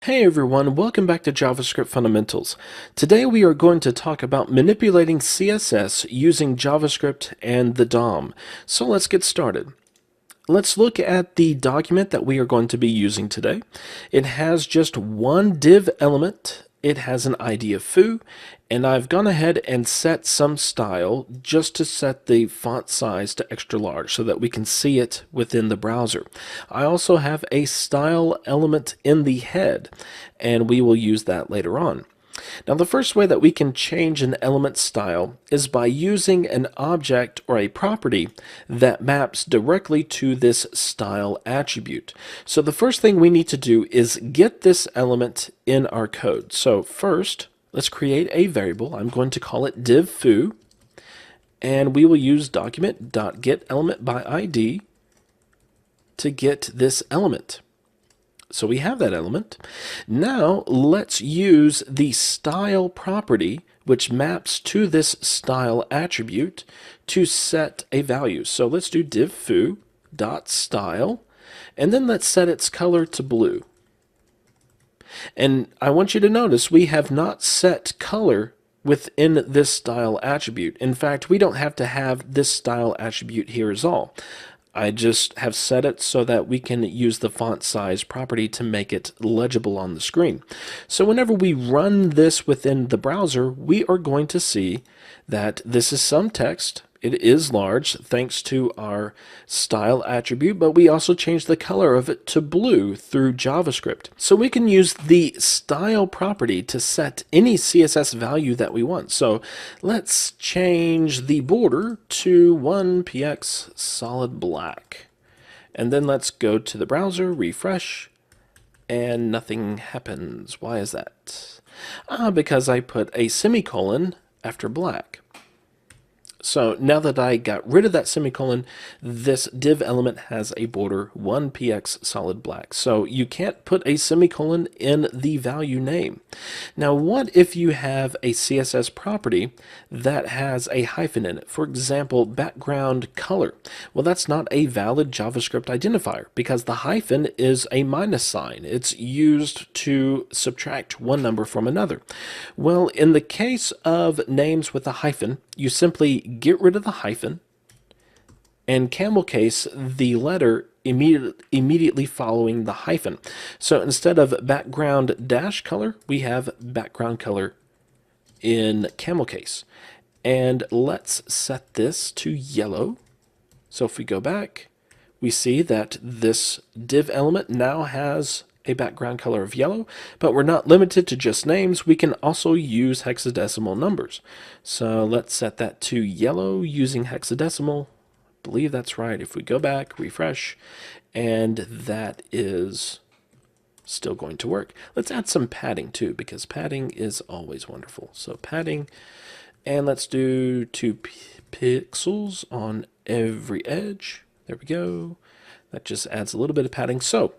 Hey everyone, welcome back to JavaScript Fundamentals. Today we are going to talk about manipulating CSS using JavaScript and the DOM. So let's get started. Let's look at the document that we are going to be using today. It has just one div element. It has an ID of foo, and I've gone ahead and set some style just to set the font size to extra large so that we can see it within the browser. I also have a style element in the head, and we will use that later on. Now, the first way that we can change an element style is by using an object or a property that maps directly to this style attribute. So the first thing we need to do is get this element in our code. So first, let's create a variable. I'm going to call it div foo, and we will use document.getElementById to get this element. So we have that element. Now let's use the style property, which maps to this style attribute, to set a value. So let's do div foo dot style, and then let's set its color to blue. And I want you to notice we have not set color within this style attribute. In fact, we don't have to have this style attribute here as all. I just have set it so that we can use the font size property to make it legible on the screen. So whenever we run this within the browser, we are going to see that this is some text. It is large thanks to our style attribute, but we also changed the color of it to blue through JavaScript. So we can use the style property to set any CSS value that we want. So let's change the border to 1px solid black. And then let's go to the browser, refresh, and nothing happens. Why is that? Because I put a semicolon after black. So now that I got rid of that semicolon, this div element has a border 1px solid black. So you can't put a semicolon in the value name. Now what if you have a CSS property that has a hyphen in it? For example, background color. Well, that's not a valid JavaScript identifier because the hyphen is a minus sign. It's used to subtract one number from another. Well, in the case of names with a hyphen, you simply get rid of the hyphen and camel case the letter immediately following the hyphen. So instead of background dash color, we have background color in camel case. And let's set this to yellow. So if we go back, we see that this div element now has a background color of yellow, but we're not limited to just names. We can also use hexadecimal numbers. So let's set that to yellow using hexadecimal. I believe that's right. If we go back, refresh, and that is still going to work. Let's add some padding too, because padding is always wonderful. So padding, and let's do 2 pixels on every edge. There we go. That just adds a little bit of padding. So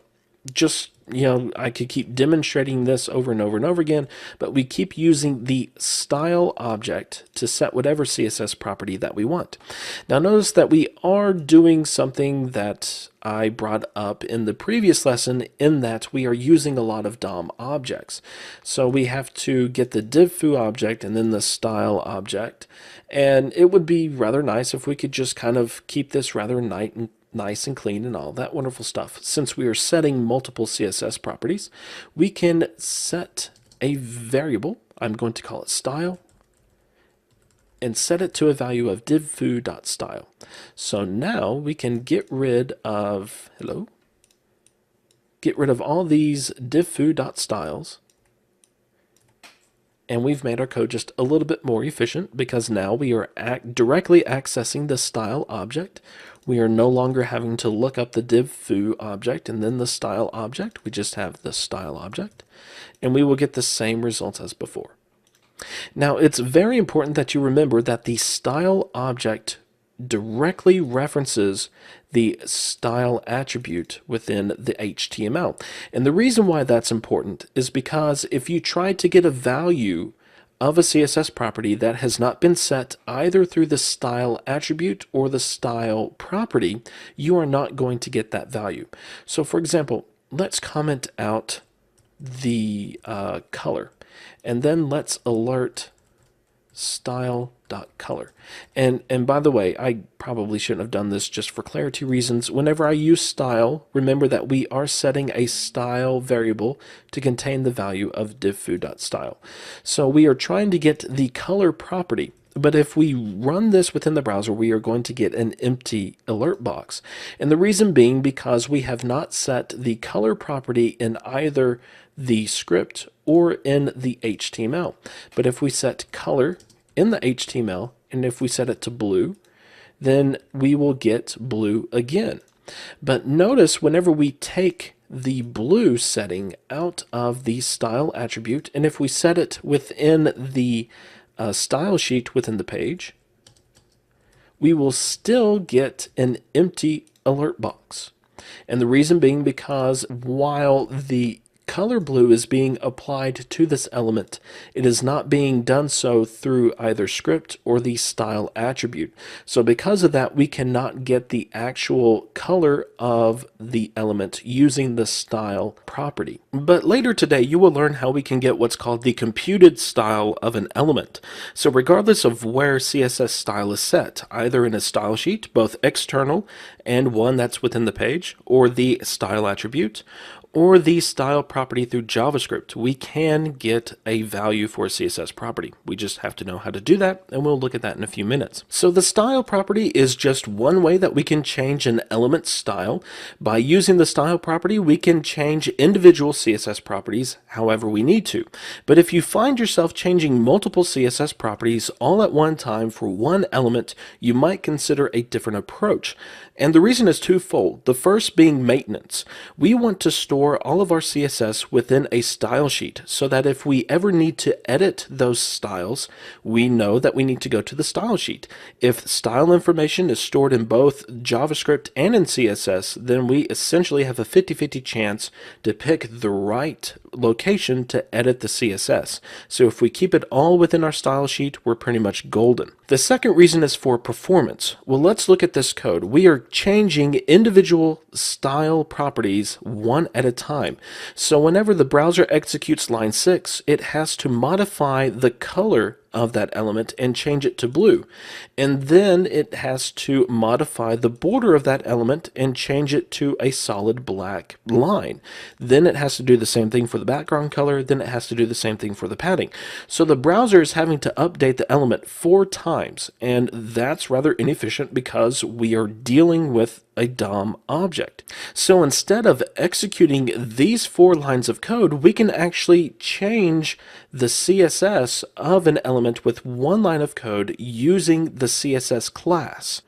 just, I could keep demonstrating this over and over and over again, but we keep using the style object to set whatever CSS property that we want. Now notice that we are doing something that I brought up in the previous lesson, in that we are using a lot of DOM objects. So we have to get the div foo object and then the style object, and it would be rather nice if we could just kind of keep this rather nice and clean and all that wonderful stuff. Since we are setting multiple CSS properties, we can set a variable. I'm going to call it style and set it to a value of div foo.style. So now we can get rid of all these div foo.styles, and we've made our code just a little bit more efficient because now we are directly accessing the style object. We are no longer having to look up the div foo object and then the style object. We just have the style object, and we will get the same results as before. Now, it's very important that you remember that the style object directly references the style attribute within the HTML. And the reason why that's important is because if you try to get a value of a CSS property that has not been set either through the style attribute or the style property, you are not going to get that value. So for example, let's comment out the color. And then let's alert style.color. And by the way, I probably shouldn't have done this just for clarity reasons. Whenever I use style, remember that we are setting a style variable to contain the value of div_foo.style. So we are trying to get the color property. But if we run this within the browser, we are going to get an empty alert box. And the reason being because we have not set the color property in either the script or in the HTML. But if we set color in the HTML, and if we set it to blue, then we will get blue again. But notice whenever we take the blue setting out of the style attribute, and if we set it within the style sheet within the page, we will still get an empty alert box. And the reason being because while the color blue is being applied to this element, it is not being done so through either script or the style attribute. So because of that, we cannot get the actual color of the element using the style property. But later today, you will learn how we can get what's called the computed style of an element. So regardless of where CSS style is set, either in a style sheet, both external and one that's within the page, or the style attribute, or the style property through JavaScript, we can get a value for a CSS property. We just have to know how to do that, and we'll look at that in a few minutes. So the style property is just one way that we can change an element style. By using the style property, we can change individual CSS properties however we need to. But if you find yourself changing multiple CSS properties all at one time for one element, you might consider a different approach. And the reason is twofold. The first being maintenance. We want to store all of our CSS within a style sheet so that if we ever need to edit those styles, we know that we need to go to the style sheet. If style information is stored in both JavaScript and in CSS, then we essentially have a 50-50 chance to pick the right location to edit the CSS. So if we keep it all within our style sheet, we're pretty much golden. The second reason is for performance. Well, let's look at this code. We are changing individual style properties one at a time. So whenever the browser executes line 6, it has to modify the color of that element and change it to blue. And then it has to modify the border of that element and change it to a solid black line. Then it has to do the same thing for the background color, then it has to do the same thing for the padding. So the browser is having to update the element 4 times, and that's rather inefficient because we are dealing with a DOM object. So instead of executing these 4 lines of code, we can actually change the CSS of an element with 1 line of code using the CSS class.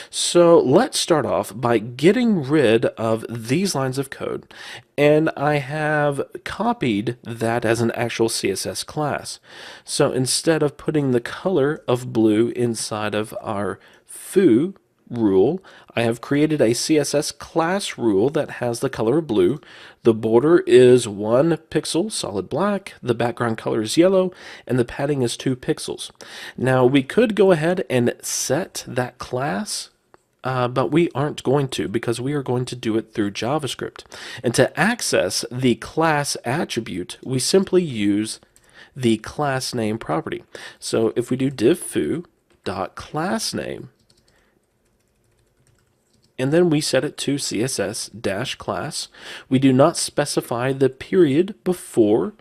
So let's start off by getting rid of these lines of code, and I have copied that as an actual CSS class. So instead of putting the color of blue inside of our foo rule, I have created a CSS class rule that has the color of blue. The border is 1 pixel, solid black, the background color is yellow, and the padding is 2 pixels. Now we could go ahead and set that class, but we aren't going to because we are going to do it through JavaScript. And to access the class attribute, we simply use the class name property. So if we do div_foo.className, and then we set it to CSS-class. We do not specify the period before.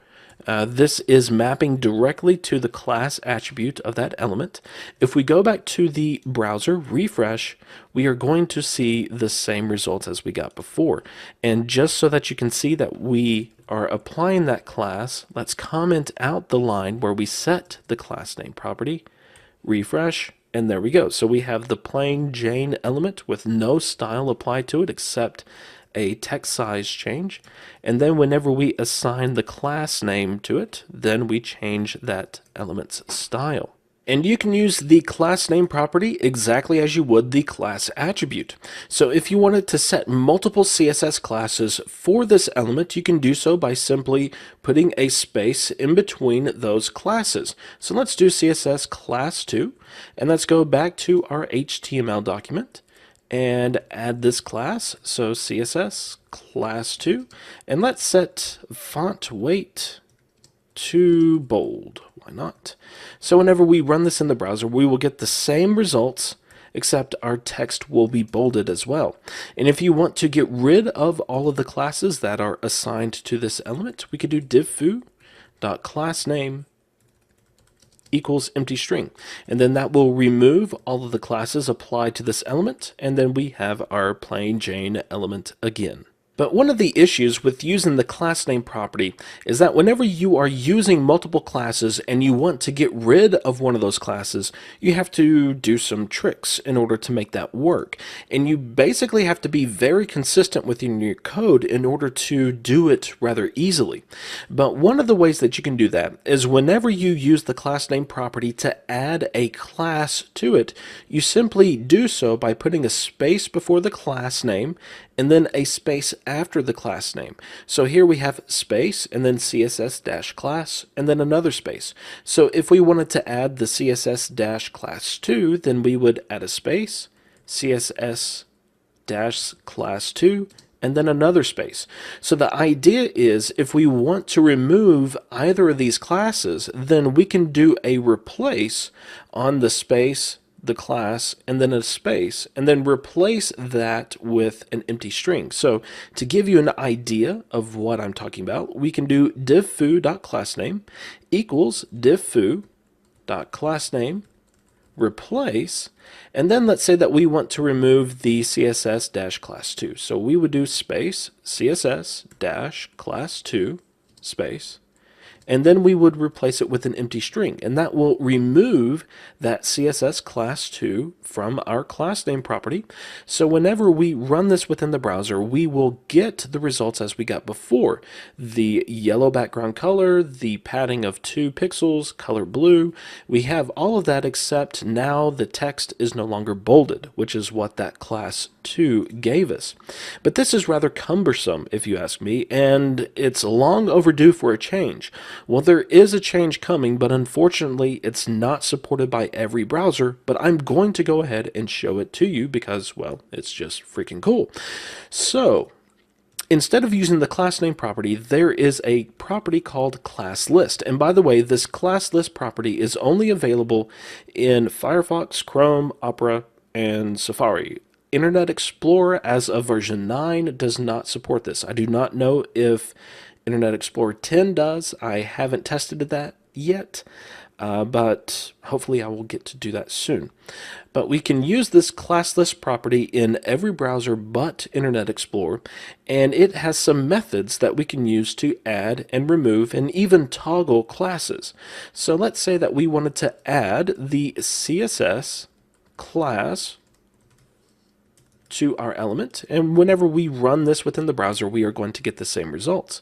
This is mapping directly to the class attribute of that element. If we go back to the browser, refresh, we are going to see the same results as we got before. And just so that you can see that we are applying that class, let's comment out the line where we set the class name property, refresh, and there we go. So we have the plain Jane element with no style applied to it except a text size change. And then whenever we assign the class name to it, then we change that element's style. And you can use the class name property exactly as you would the class attribute. So if you wanted to set multiple CSS classes for this element, you can do so by simply putting a space in between those classes. So let's do CSS class 2, and let's go back to our HTML document. and add this class. So CSS class 2, and let's set font weight to bold. Why not? So whenever we run this in the browser, we will get the same results, except our text will be bolded as well. And if you want to get rid of all of the classes that are assigned to this element, we could do div foo.className equals empty string. And then that will remove all of the classes applied to this element, and then we have our plain Jane element again. But one of the issues with using the class name property is that whenever you are using multiple classes and you want to get rid of one of those classes, you have to do some tricks in order to make that work. And you basically have to be very consistent within your code in order to do it rather easily. But one of the ways that you can do that is whenever you use the class name property to add a class to it, you simply do so by putting a space before the class name and then a space after the class name. So here we have space and then CSS-class and then another space. So if we wanted to add the CSS-class2, then we would add a space, CSS-class2, and then another space. So the idea is if we want to remove either of these classes, then we can do a replace on the space, the class, and then a space, and then replace that with an empty string. So to give you an idea of what I'm talking about, we can do div foo.className equals div foo.className replace, and then let's say that we want to remove the CSS-class2. So we would do space CSS-class2 space, and then we would replace it with an empty string, and that will remove that CSS class 2 from our class name property. So whenever we run this within the browser, we will get the results as we got before. The yellow background color, the padding of 2 pixels, color blue. We have all of that except now the text is no longer bolded, which is what that class 2 gave us. But this is rather cumbersome if you ask me, and it's long overdue for a change. Well, there is a change coming, but unfortunately it's not supported by every browser, but I'm going to go ahead and show it to you because, well, it's just freaking cool. So instead of using the class name property, there is a property called class list. And by the way, this class list property is only available in Firefox, Chrome, Opera, and Safari. Internet Explorer as of version 9 does not support this. I do not know if Internet Explorer 10 does. I haven't tested that yet, but hopefully I will get to do that soon. But we can use this class list property in every browser but Internet Explorer, and it has some methods that we can use to add and remove and even toggle classes. So let's say that we wanted to add the CSS class to our element, and whenever we run this within the browser, we are going to get the same results.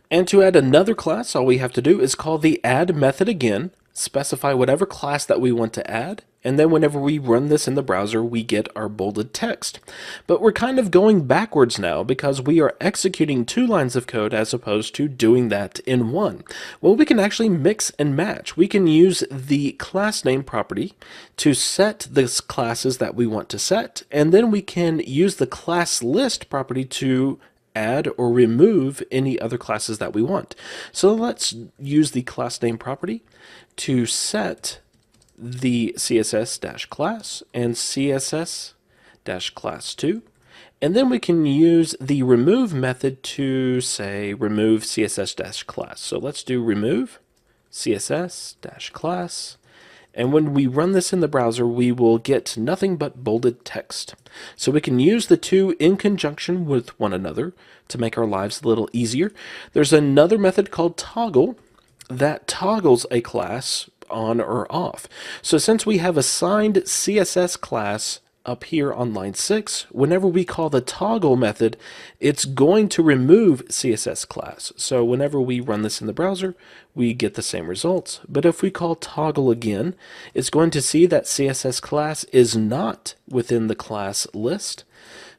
And to add another class, all we have to do is call the add method again, specify whatever class that we want to add, and then whenever we run this in the browser, we get our bolded text. But we're kind of going backwards now because we are executing 2 lines of code as opposed to doing that in 1. Well, we can actually mix and match. We can use the class name property to set the classes that we want to set, and then we can use the class list property to add or remove any other classes that we want. So let's use the class name property to set the CSS-class and CSS-class2, and then we can use the remove method to say remove CSS-class. So let's do remove CSS-class, and when we run this in the browser, we will get nothing but bolded text. So we can use the 2 in conjunction with one another to make our lives a little easier. There's another method called toggle that toggles a class on or off. So since we have assigned CSS class up here on line 6, whenever we call the toggle method, it's going to remove CSS class. So whenever we run this in the browser, we get the same results. But if we call toggle again, it's going to see that CSS class is not within the class list.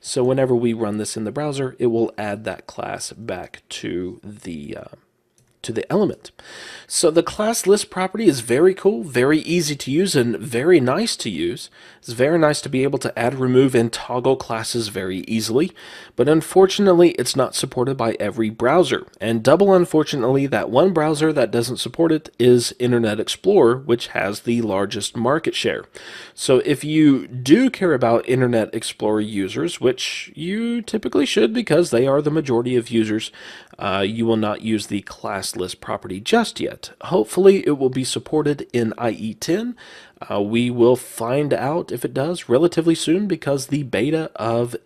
So whenever we run this in the browser, it will add that class back to the to the element. So the class list property is very cool, very easy to use, and very nice to use. It's very nice to be able to add, remove, and toggle classes very easily, but unfortunately it's not supported by every browser. And double unfortunately, that one browser that doesn't support it is Internet Explorer, which has the largest market share. So if you do care about Internet Explorer users, which you typically should because they are the majority of users, you will not use the class list property just yet. Hopefully it will be supported in IE 10. We will find out if it does relatively soon because the beta of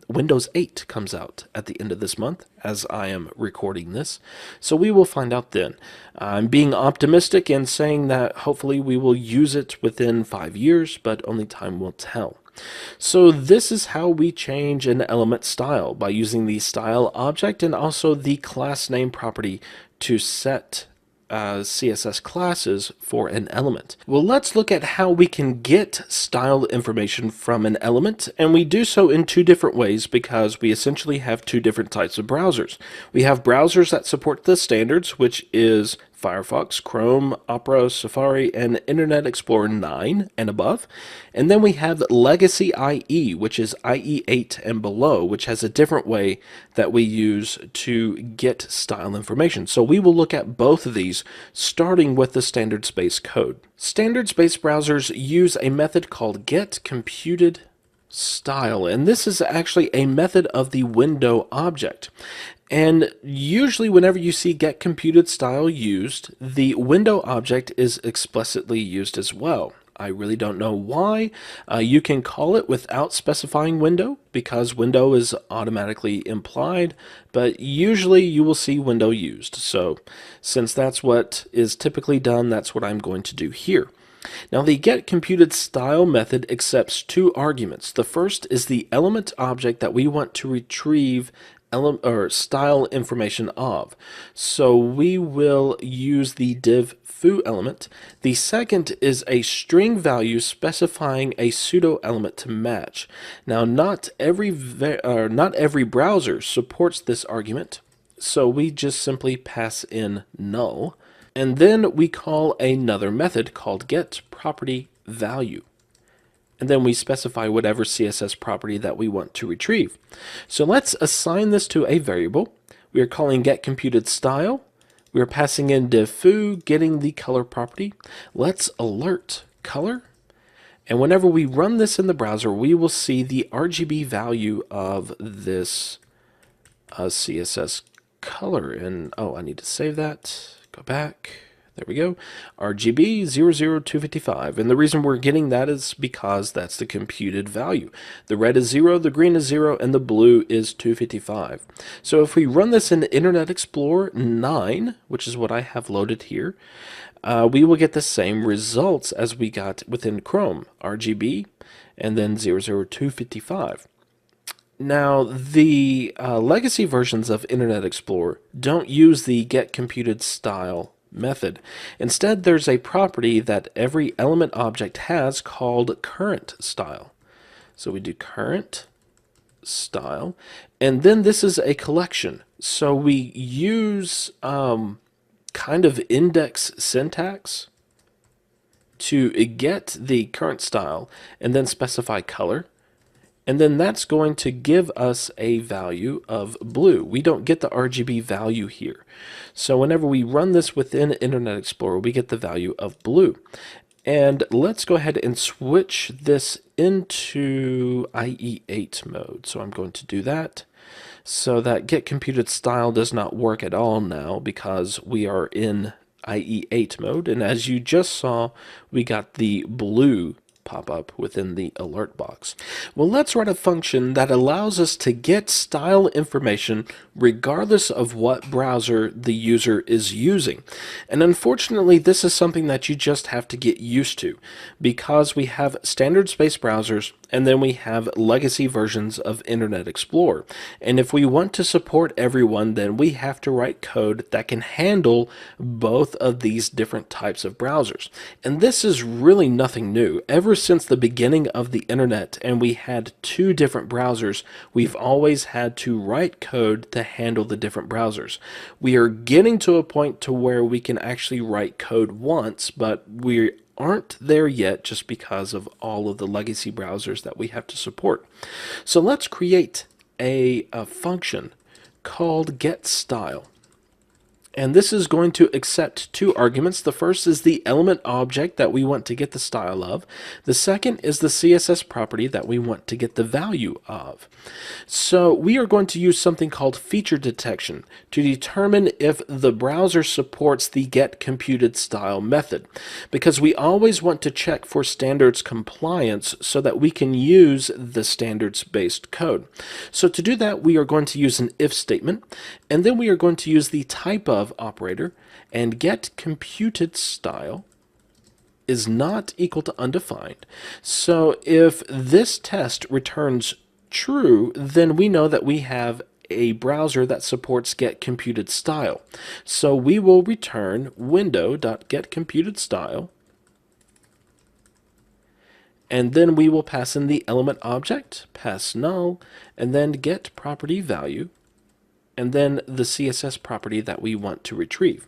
Windows 8 comes out at the end of this month as I am recording this. So we will find out then. I'm being optimistic and saying that hopefully we will use it within 5 years, but only time will tell. So this is how we change an element style, by using the style object and also the class name property to set CSS classes for an element. Well, let's look at how we can get style information from an element, and we do so in two different ways because we essentially have two different types of browsers. We have browsers that support the standards, which is Firefox, Chrome, Opera, Safari, and Internet Explorer 9 and above. And then we have Legacy IE, which is IE 8 and below, which has a different way that we use to get style information. So we will look at both of these, starting with the standards-based code. Standards-based browsers use a method called getComputedStyle, and this is actually a method of the window object. And usually whenever you see getComputedStyle used, the window object is explicitly used as well. I really don't know why. You can call it without specifying window because window is automatically implied, but usually you will see window used. So since that's what is typically done, that's what I'm going to do here. Now the getComputedStyle method accepts two arguments. The first is the element object that we want to retrieve style information of. So we will use the div foo element. The second is a string value specifying a pseudo element to match. Now not every browser supports this argument, so we just simply pass in null. And then we call another method called getPropertyValue. And then we specify whatever CSS property that we want to retrieve. So let's assign this to a variable. We are calling getComputedStyle. We are passing in div foo, getting the color property. Let's alert color. And whenever we run this in the browser, we will see the RGB value of this CSS color. And oh, I need to save that. Go back. There we go. RGB 00255. And the reason we're getting that is because that's the computed value. The red is 0, the green is 0, and the blue is 255. So if we run this in Internet Explorer 9, which is what I have loaded here, we will get the same results as we got within Chrome. RGB and then 00255. Now, the legacy versions of Internet Explorer don't use the getComputedStyle method. Instead, there's a property that every element object has called currentStyle. So we do currentStyle, and then this is a collection. So we use kind of index syntax to get the currentStyle and then specify color. And then that's going to give us a value of blue. We don't get the RGB value here. So whenever we run this within Internet Explorer, we get the value of blue. And let's go ahead and switch this into IE8 mode. So I'm going to do that. So that getComputedStyle does not work at all now because we are in IE8 mode. And as you just saw, we got the blue pop up within the alert box. Well, let's write a function that allows us to get style information regardless of what browser the user is using. And unfortunately, this is something that you just have to get used to because we have standards-based browsers and then we have legacy versions of Internet Explorer. And if we want to support everyone, then we have to write code that can handle both of these different types of browsers. And this is really nothing new. Ever ever since the beginning of the internet and we had two different browsers, we've always had to write code to handle the different browsers. We are getting to a point to where we can actually write code once, but we aren't there yet just because of all of the legacy browsers that we have to support. So let's create a function called getStyle. And this is going to accept two arguments. The first is the element object that we want to get the style of. The second is the CSS property that we want to get the value of. So we are going to use something called feature detection to determine if the browser supports the getComputedStyle method, because we always want to check for standards compliance so that we can use the standards-based code. So to do that, we are going to use an if statement, and then we are going to use the type of operator, and getComputedStyle is not equal to undefined. So if this test returns true, then we know that we have a browser that supports getComputedStyle. So we will return window.getComputedStyle, and then we will pass in the element object, pass null, and then get property value, and then the CSS property that we want to retrieve.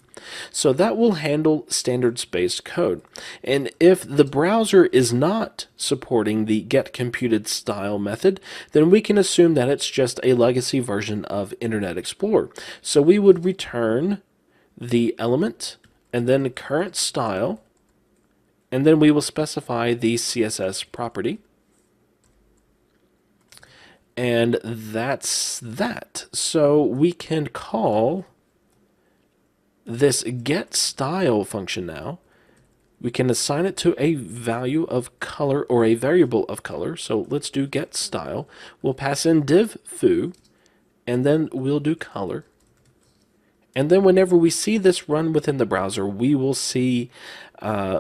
So that will handle standards-based code. And if the browser is not supporting the getComputedStyle method, then we can assume that it's just a legacy version of Internet Explorer. So we would return the element and then current style, and then we will specify the CSS property. And that's that. So we can call this getStyle function now. We can assign it to a value of color or a variable of color. So let's do getStyle. We'll pass in div foo, and then we'll do color. And then whenever we see this run within the browser, we will see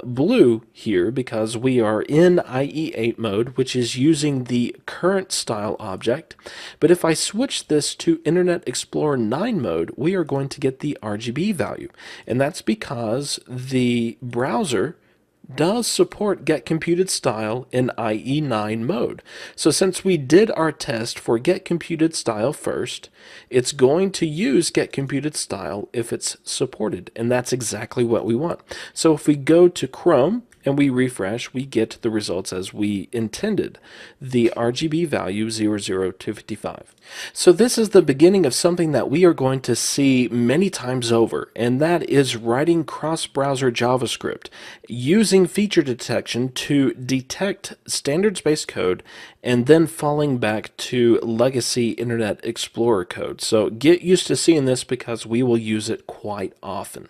blue here because we are in IE8 mode, which is using the current style object. But if I switch this to Internet Explorer 9 mode, we are going to get the RGB value. And that's because the browser does support getComputedStyle in IE9 mode. So since we did our test for getComputedStyle first, it's going to use getComputedStyle if it's supported, and that's exactly what we want. So if we go to Chrome and we refresh, we get the results as we intended, the RGB value 00 to 55. So this is the beginning of something that we are going to see many times over, and that is writing cross-browser JavaScript using feature detection to detect standards-based code and then falling back to legacy Internet Explorer code. So get used to seeing this because we will use it quite often.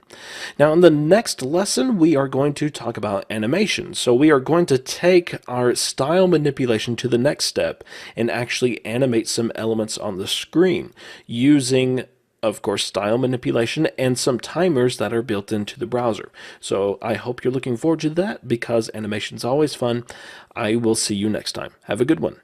Now in the next lesson, we are going to talk about animation. So we are going to take our style manipulation to the next step and actually animate some elements on the screen using, of course, style manipulation and some timers that are built into the browser. So I hope you're looking forward to that because animation is always fun. I will see you next time. Have a good one.